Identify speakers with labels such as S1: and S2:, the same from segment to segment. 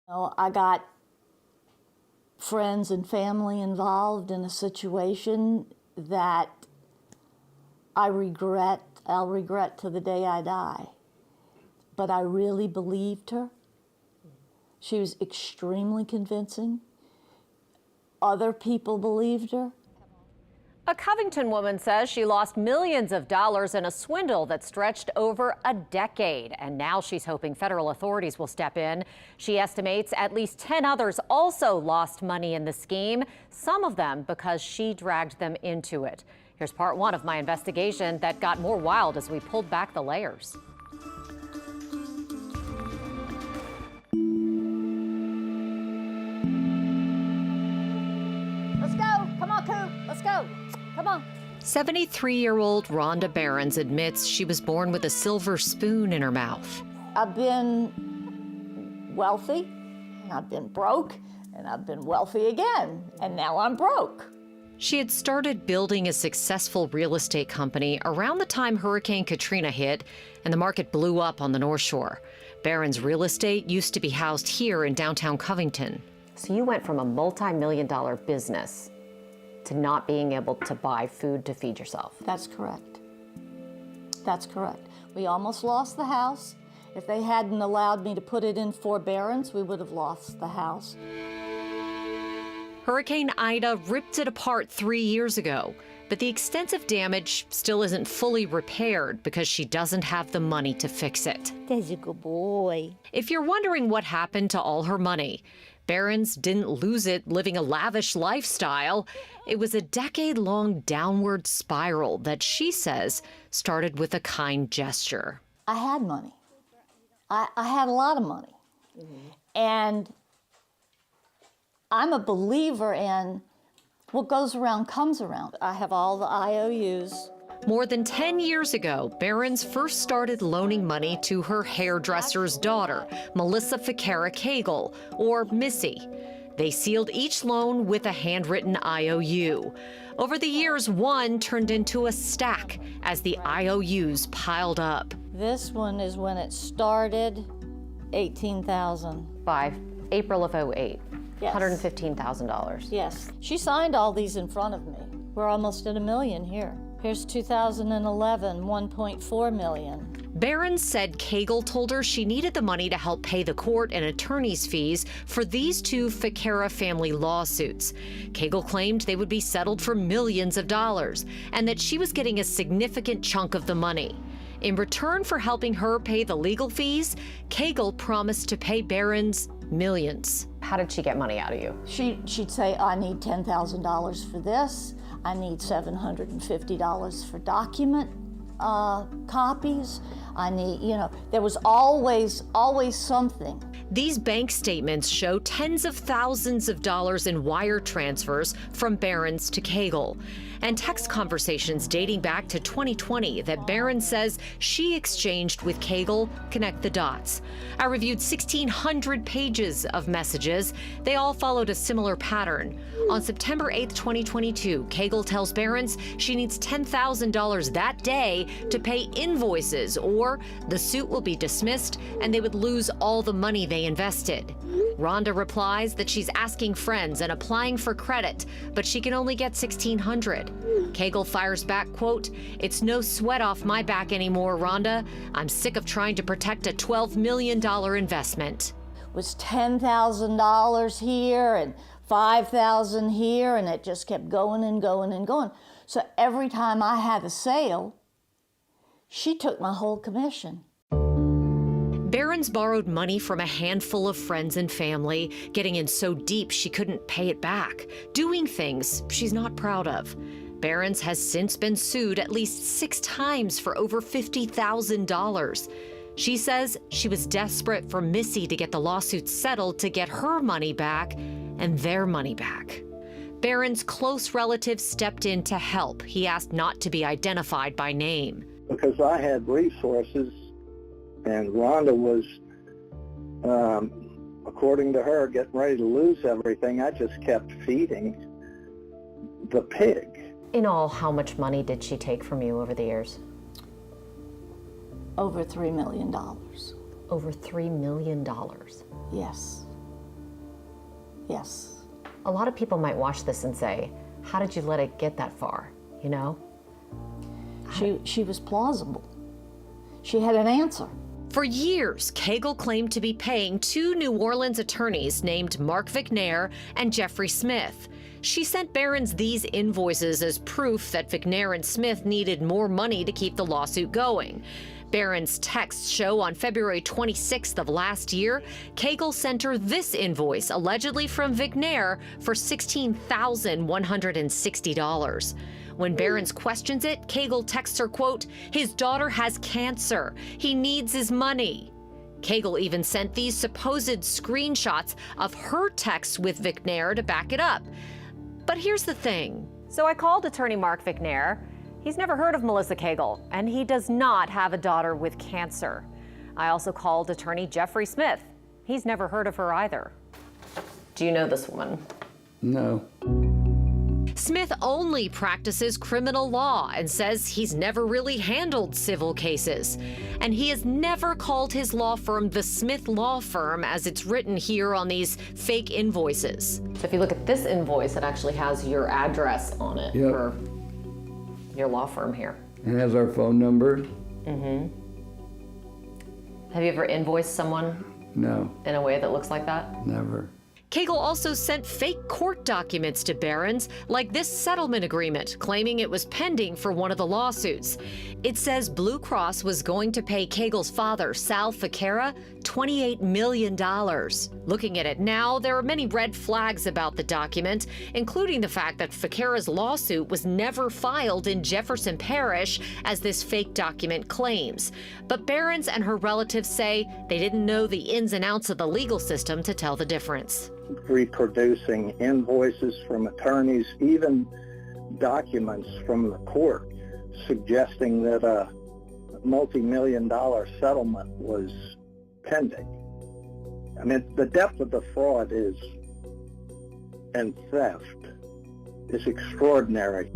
S1: I got friends and family involved in a situation that I'll regret to the day I die. But I really believed her. She was extremely convincing. Other people believed her.
S2: A Covington woman says she lost millions of dollars in a swindle that stretched over a decade. And now she's hoping federal authorities will step in. She estimates at least 10 others also lost money in the scheme, some of them because she dragged them into it. Here's part one of my investigation that got more wild as we pulled back the layers.
S1: Let's go. Come on, Coop. Let's go. Come on.
S2: 73-year-old Ronda Behrens admits she was born with a silver spoon in her mouth.
S1: I've been wealthy, and I've been broke, and I've been wealthy again, and now I'm broke.
S2: She had started building a successful real estate company around the time Hurricane Katrina hit and the market blew up on the Northshore. Behrens' real estate used to be housed here in downtown Covington. So you went from a multi-million-dollar business to not being able to buy food to feed yourself.
S1: That's correct. That's correct. We almost lost the house. If they hadn't allowed me to put it in forbearance, we would have lost the house.
S2: Hurricane Ida ripped it apart 3 years ago, but the extensive damage still isn't fully repaired because she doesn't have the money to fix it.
S1: There's a good boy.
S2: If you're wondering what happened to all her money, Behrens didn't lose it living a lavish lifestyle. It was a decade-long downward spiral that she says started with a kind gesture.
S1: I had money. I had a lot of money. And I'm a believer in what goes around comes around. I have all the IOUs.
S2: More than 10 years ago, Behrens first started loaning money to her hairdresser's daughter, Melissa Ficarra Kagel, or Missy. They sealed each loan with a handwritten IOU. Over the years, one turned into a stack as the IOUs piled up.
S1: This one is when it started, $18,000.
S2: By April of '08,
S1: Yes.
S2: $115,000.
S1: Yes. She signed all these in front of me. We're almost at $1 million here. Here's 2011, $1.4 million.
S2: Behrens said Kagel told her she needed the money to help pay the court and attorney's fees for these two Ficarra family lawsuits. Kagel claimed they would be settled for millions of dollars and that she was getting a significant chunk of the money. In return for helping her pay the legal fees, Kagel promised to pay Behrens millions. How did she get money out of you?
S1: She'd say, I need $10,000 for this. I need $750 for document copies. I need, there was always something.
S2: These bank statements show tens of thousands of dollars in wire transfers from Behrens to Kagel, and text conversations dating back to 2020 that Behrens says she exchanged with Kagel connect the dots. I reviewed 1,600 pages of messages. They all followed a similar pattern. On September 8th, 2022, Kagel tells Behrens she needs $10,000 that day to pay invoices, or the suit will be dismissed and they would lose all the money they invested. Ronda replies that she's asking friends and applying for credit, but she can only get $1,600. Kagel fires back, quote, "It's no sweat off my back anymore, Ronda. I'm sick of trying to protect a $12 million investment."
S1: It was $10,000 here and $5,000 here, and it just kept going and going and going. So every time I had a sale, she took my whole commission.
S2: Behrens borrowed money from a handful of friends and family, getting in so deep she couldn't pay it back, doing things she's not proud of. Behrens has since been sued at least 6 times for over $50,000. She says she was desperate for Missy to get the lawsuit settled to get her money back and their money back. Behrens' close relatives stepped in to help. He asked not to be identified by name.
S3: Because I had resources, and Ronda was, according to her, getting ready to lose everything. I just kept feeding the pig.
S2: In all, how much money did she take from you over the years?
S1: Over $3 million.
S2: Over $3 million.
S1: Yes. Yes.
S2: A lot of people might watch this and say, how did you let it get that far, you know?
S1: She was plausible. She had an answer.
S2: For years, Kagel claimed to be paying two New Orleans attorneys named Mark Vicnair and Jeffrey Smith. She sent Behrens these invoices as proof that Vicnair and Smith needed more money to keep the lawsuit going. Behrens' texts show on February 26th of last year, Kagel sent her this invoice, allegedly from Vicnair, for $16,160. When Behrens questions it, Kagel texts her, quote, "His daughter has cancer. He needs his money." Kagel even sent these supposed screenshots of her texts with Vicnair to back it up. But here's the thing. So I called attorney Mark Vicnair. He's never heard of Melissa Kagel, and he does not have a daughter with cancer. I also called attorney Jeffrey Smith. He's never heard of her either. Do you know this woman?
S4: No.
S2: Smith only practices criminal law and says he's never really handled civil cases. And he has never called his law firm the Smith Law Firm, as it's written here on these fake invoices. So if you look at this invoice, it actually has your address on it for your law firm here.
S4: It has our phone number?
S2: Mm-hmm. Have you ever invoiced someone?
S4: No.
S2: In a way that looks like that?
S4: Never.
S2: Kagel also sent fake court documents to Behrens, like this settlement agreement, claiming it was pending for one of the lawsuits. It says Blue Cross was going to pay Kagel's father, Sal Ficarra, $28 million. Looking at it now, there are many red flags about the document, including the fact that Ficarra's lawsuit was never filed in Jefferson Parish, as this fake document claims. But Behrens and her relatives say they didn't know the ins and outs of the legal system to tell the difference.
S3: Reproducing invoices from attorneys, even documents from the court, suggesting that a multi-million-dollar settlement was pending. I mean, the depth of the fraud and theft is extraordinary.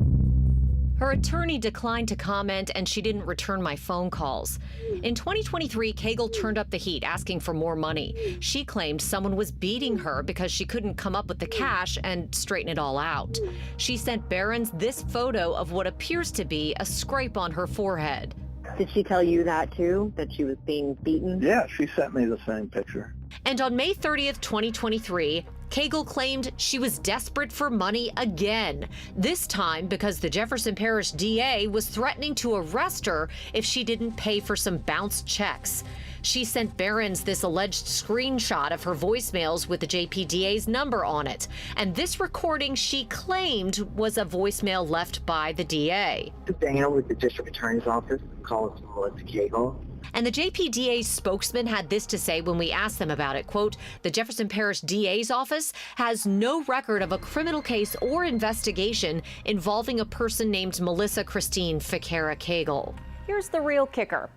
S2: Her attorney declined to comment, and she didn't return my phone calls. In 2023, Kagel turned up the heat, asking for more money. She claimed someone was beating her because she couldn't come up with the cash and straighten it all out. She sent Behrens this photo of what appears to be a scrape on her forehead.
S5: Did she tell you that too, that she was being beaten?
S3: Yeah, she sent me the same picture.
S2: And on May 30th, 2023, Kagel claimed she was desperate for money again, this time because the Jefferson Parish DA was threatening to arrest her if she didn't pay for some bounced checks. She sent Behrens this alleged screenshot of her voicemails with the JPDA's number on it, and this recording she claimed was a voicemail left by the DA.
S5: Dana with the district attorney's office calls Melissa Kagel.
S2: And the JPDA's spokesman had this to say when we asked them about it, quote, "The Jefferson Parish DA's office has no record of a criminal case or investigation involving a person named Melissa Christine Ficarra Kagel." Here's the real kicker.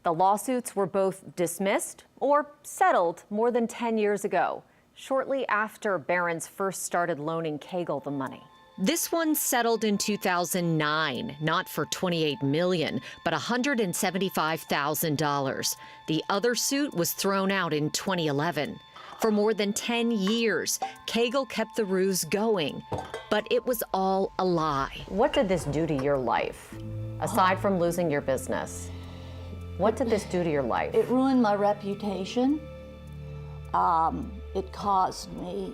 S2: The lawsuits were both dismissed or settled more than 10 years ago, shortly after Behrens first started loaning Kagel the money. This one settled in 2009, not for $28 million, but $175,000. The other suit was thrown out in 2011. For more than 10 years, Kagel kept the ruse going, but it was all a lie. What did this do to your life, aside from losing your business? What did this do to your life?
S1: It ruined my reputation. It caused me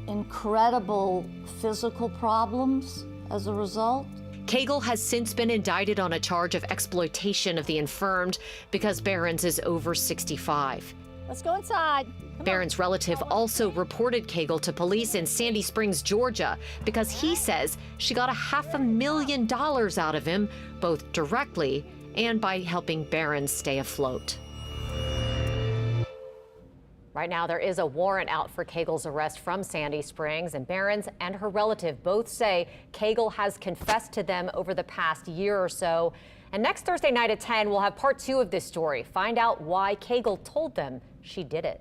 S1: incredible physical problems as a result.
S2: Kagel has since been indicted on a charge of exploitation of the infirmed because Behrens is over 65.
S1: Let's go inside.
S2: Behrens' relative also reported Kagel to police in Sandy Springs, Georgia, because he says she got $500,000 out of him, both directly and by helping Behrens stay afloat. Right now, there is a warrant out for Kagel's arrest from Sandy Springs, and Behrens and her relative both say Kagel has confessed to them over the past year or so. And next Thursday night at 10, we'll have part 2 of this story. Find out why Kagel told them she did it.